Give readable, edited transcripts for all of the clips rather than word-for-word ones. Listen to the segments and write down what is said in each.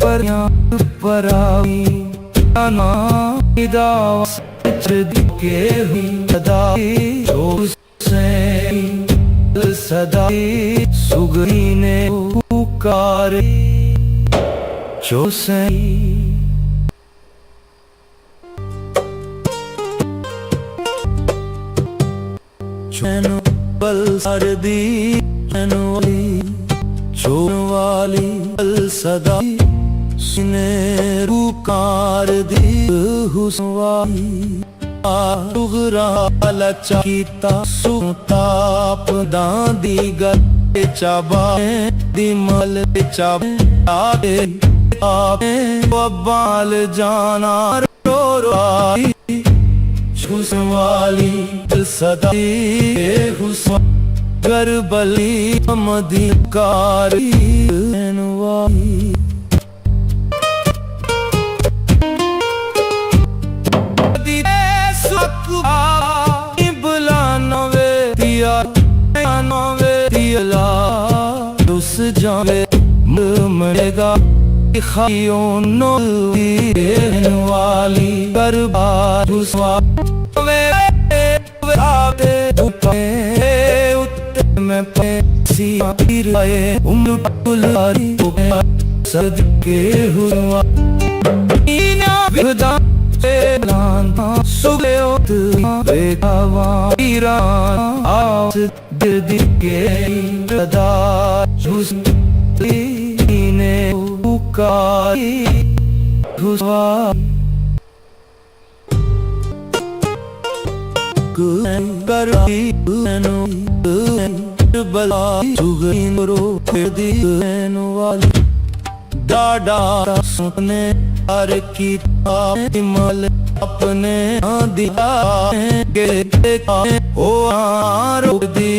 परियां पराई ना दास के हुई सदाई जो से सदाई सुगनी ने पुकारे जो से चैनो बल सरदी चैनो वाली छोड़ वाली बल सदाई सुने पुकार दी हुस्वाई आगरा लचा कीता सुताप दांदी गले चाबाए दिमल चाबे आए आपे बाल जाना रो रो आई हुस्वाली सदाई हुस्वा गरबली मधिकारी नवाई जावे मरेगा खाइयों नो वाली बर्बाद हुस्वा वे आवे उत्ते में पैसी आए उम्र पुलारी सदके हुआ इना विदा लाना सुले उत बेगावा ईरान आस दिल के रदा हुस्नी ने पुकारी हुस्वा करी नो बला सुगनी रो दी वाली डाडा सुने हर की मल अपने दिया के ओ आरो दी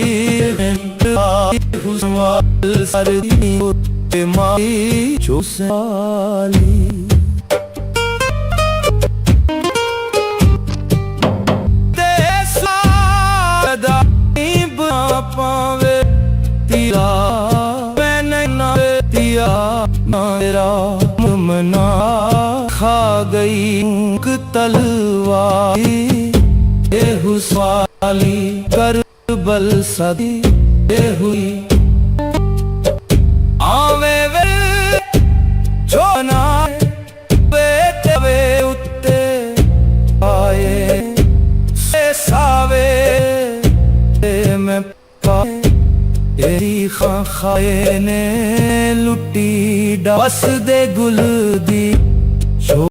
हुस्वा सरदी पे माई चुसाली पावे तिया मैंने ना दिया मेरा मना खा गई तलवारी ये हुस्वाली करबल सदी ये हुई आवे वे जो ना वे तवे उत्ते आए से सावे में तेरी खाए ने लुटी बस दे गुल दी